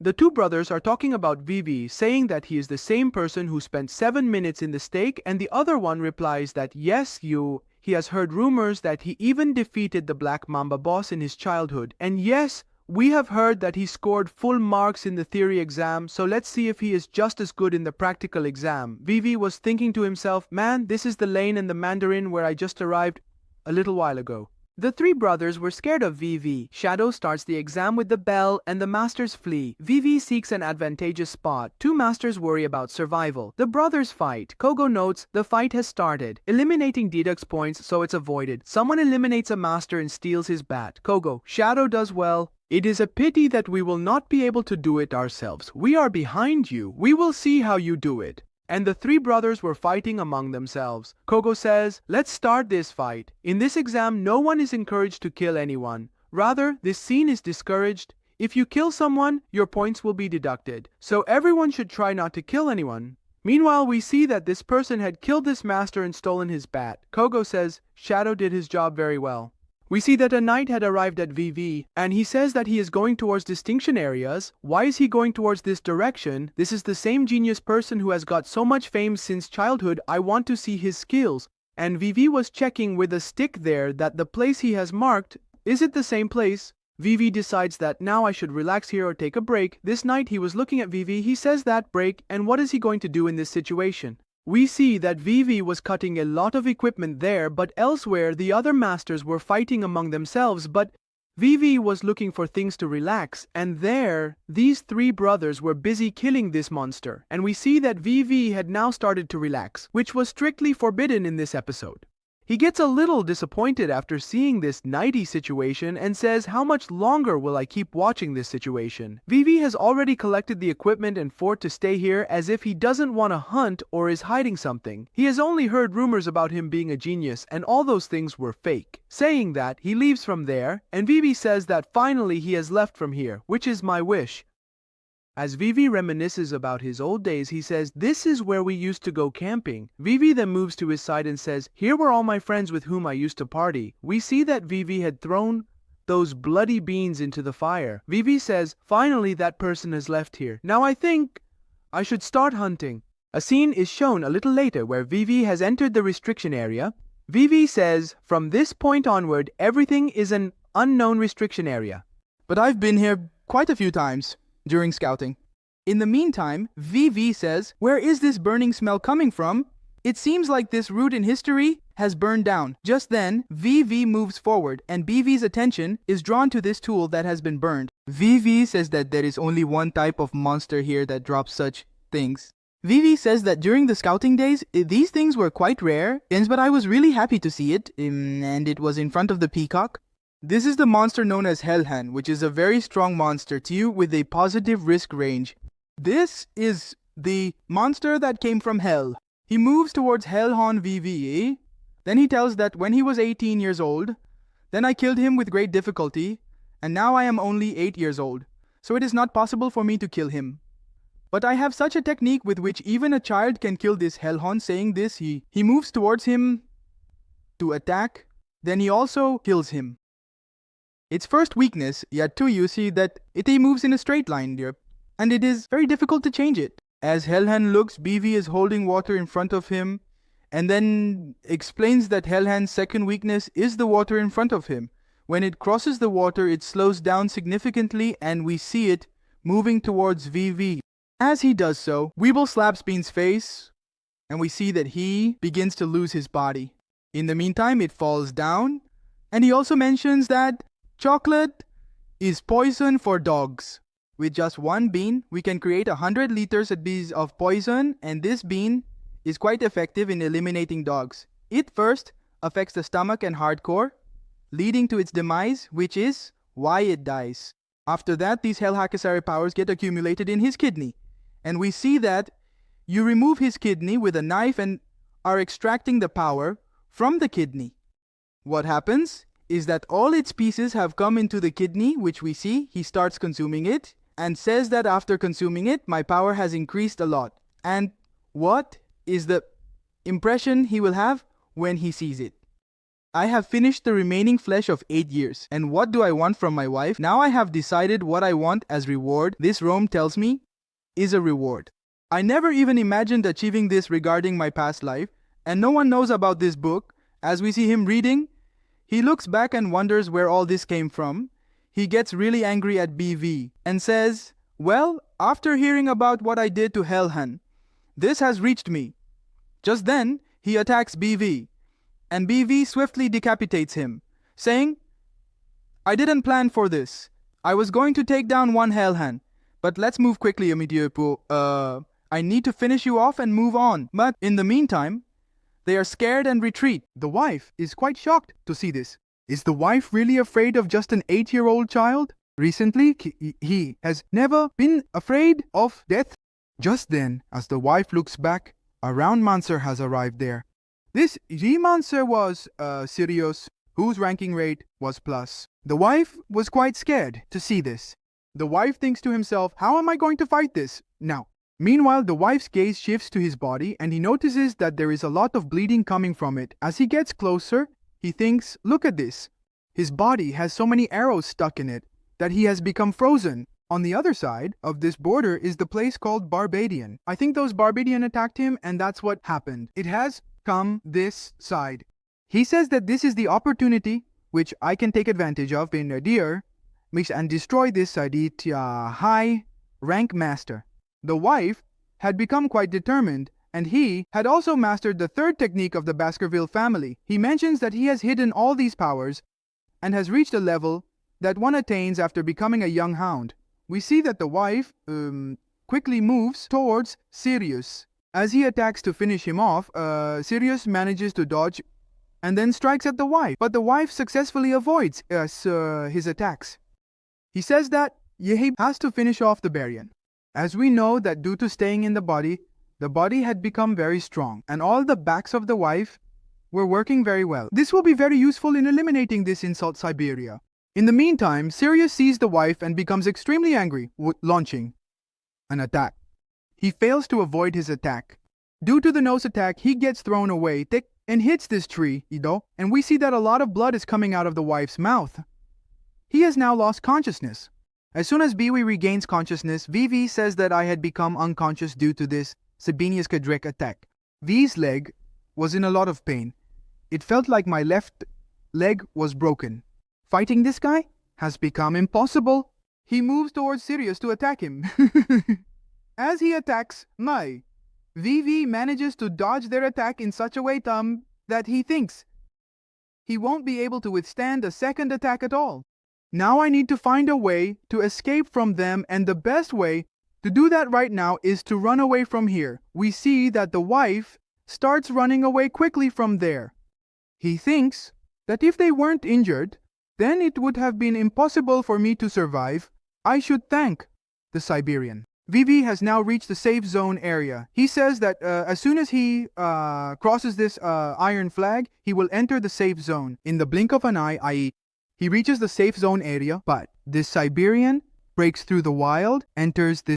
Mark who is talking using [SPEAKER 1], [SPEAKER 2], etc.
[SPEAKER 1] The two brothers are talking about Vivi, saying that he is the same person who spent 7 minutes in the stake, and the other one replies that yes, he has heard rumors that he even defeated the Black Mamba boss in his childhood, and yes, we have heard that he scored full marks in the theory exam, so let's see if he is just as good in the practical exam. Vivi was thinking to himself, man, this is the lane in the Mandarin where I just arrived a little while ago. The three brothers were scared of Vivi. Shadow starts the exam with the bell and the masters flee. Vivi seeks an advantageous spot. Two masters worry about survival. The brothers fight. Kogo notes the fight has started. Eliminating deducts points so it's avoided. Someone eliminates a master and steals his bat. Kogo, Shadow does well. It is a pity that we will not be able to do it ourselves. We are behind you. We will see how you do it. And the three brothers were fighting among themselves. Kogo says, let's start this fight. In this exam, no one is encouraged to kill anyone. Rather, this scene is discouraged. If you kill someone, your points will be deducted. So everyone should try not to kill anyone. Meanwhile, we see that this person had killed this master and stolen his bat. Kogo says, Shadow did his job very well. We see that a knight had arrived at VV, and he says that he is going towards distinction areas. Why is he going towards this direction? This is the same genius person who has got so much fame since childhood. I want to see his skills. And VV was checking with a stick there that the place he has marked, is it the same place? VV decides that now I should relax here or take a break. This night he was looking at VV, he says that break, and what is he going to do in this situation? We see that Vivi was cutting a lot of equipment there, but elsewhere the other masters were fighting among themselves, but Vivi was looking for things to relax, and there, these three brothers were busy killing this monster, and we see that Vivi had now started to relax, which was strictly forbidden in this episode. He gets a little disappointed after seeing this nighty situation and says, how much longer will I keep watching this situation? Vivi has already collected the equipment and fort to stay here as if he doesn't want to hunt or is hiding something. He has only heard rumors about him being a genius and all those things were fake. Saying that, he leaves from there and Vivi says that finally he has left from here, which is my wish. As Vivi reminisces about his old days, he says, this is where we used to go camping. Vivi then moves to his side and says, here were all my friends with whom I used to party. We see that Vivi had thrown those bloody beans into the fire. Vivi says, finally that person has left here. Now I think I should start hunting. A scene is shown a little later where Vivi has entered the restriction area. Vivi says, from this point onward, everything is an unknown restriction area.
[SPEAKER 2] But I've been here quite a few times during scouting. In the meantime, VV says, where is this burning smell coming from? It seems like this route in history has burned down. Just then, VV moves forward and BV's attention is drawn to this tool that has been burned. VV says that there is only one type of monster here that drops such things. VV says that during the scouting days, these things were quite rare, but I was really happy to see it, and it was in front of the peacock. This is the monster known as Hellhan, which is a very strong monster to you with a positive risk range. This is the monster that came from Hell. He moves towards Hellhan VV. Then he tells that when he was 18 years old, then I killed him with great difficulty, and now I am only 8 years old, so it is not possible for me to kill him. But I have such a technique with which even a child can kill this Hellhan. Saying this, he moves towards him to attack, then he also kills him. Its first weakness, yet too, you see that it moves in a straight line here, and it is very difficult to change it. As Hellhan looks, BV is holding water in front of him, and then explains that Hellhan's second weakness is the water in front of him. When it crosses the water, it slows down significantly, and we see it moving towards VV. As he does so, Weeble slaps Bean's face, and we see that he begins to lose his body. In the meantime, it falls down, and he also mentions that chocolate is poison for dogs. With just one bean, we can create 100 liters of poison, and this bean is quite effective in eliminating dogs. It first affects the stomach and hardcore, leading to its demise, which is why it dies. After that, these Hell Hakasari powers get accumulated in his kidney, and we see that you remove his kidney with a knife and are extracting the power from the kidney. What happens is that all its pieces have come into the kidney, which we see. He starts consuming it and says that after consuming it, my power has increased a lot. And what is the impression he will have when he sees it? I have finished the remaining flesh of 8 years. And what do I want from my wife? Now I have decided what I want as reward. This Rome tells me is a reward. I never even imagined achieving this regarding my past life, and no one knows about this book. As we see him reading, he looks back and wonders where all this came from. He gets really angry at BV and says, well, after hearing about what I did to Helhan, this has reached me. Just then, he attacks BV, and BV swiftly decapitates him, saying, I didn't plan for this. I was going to take down one Helhan, but let's move quickly, Monsieur Poe. I need to finish you off and move on. But in the meantime, they are scared and retreat.
[SPEAKER 1] The wife is quite shocked to see this. Is the wife really afraid of just an 8-year-old child? Recently, he has never been afraid of death. Just then, as the wife looks back, a round Manser has arrived there. This Manser was Sirius, whose ranking rate was plus. The wife was quite scared to see this. The wife thinks to himself, how am I going to fight this now? Meanwhile, the wife's gaze shifts to his body and he notices that there is a lot of bleeding coming from it. As he gets closer, he thinks, look at this. His body has so many arrows stuck in it that he has become frozen. On the other side of this border is the place called Barbadian. I think those Barbadian attacked him and that's what happened. It has come this side. He says that this is the opportunity which I can take advantage of in Nadir and destroy this high rank master. The wife had become quite determined, and he had also mastered the third technique of the Baskerville family. He mentions that he has hidden all these powers and has reached a level that one attains after becoming a young hound. We see that the wife quickly moves towards Sirius. As he attacks to finish him off, Sirius manages to dodge and then strikes at the wife, but the wife successfully avoids his attacks. He says that Yehib has to finish off the Barian. As we know that due to staying in the body had become very strong, and all the backs of the wife were working very well. This will be very useful in eliminating this insult Siberia. In the meantime, Sirius sees the wife and becomes extremely angry, launching an attack. He fails to avoid his attack. Due to the nose attack, he gets thrown away and hits this tree, and we see that a lot of blood is coming out of the wife's mouth. He has now lost consciousness. As soon as Biwi regains consciousness, VV says that I had become unconscious due to this Sabinius Kadrek attack. V's leg was in a lot of pain. It felt like my left leg was broken. Fighting this guy has become impossible. He moves towards Sirius to attack him. As he attacks Mai, VV manages to dodge their attack in such a way that he thinks he won't be able to withstand a second attack at all. Now I need to find a way to escape from them, and the best way to do that right now is to run away from here. We see that the wife starts running away quickly from there. He thinks that if they weren't injured, then it would have been impossible for me to survive. I should thank the Siberian. VV has now reached the safe zone area. He says that as soon as he crosses this iron flag, he will enter the safe zone. In the blink of an eye, i.e., he reaches the safe zone area, but this Siberian breaks through the wild, enters this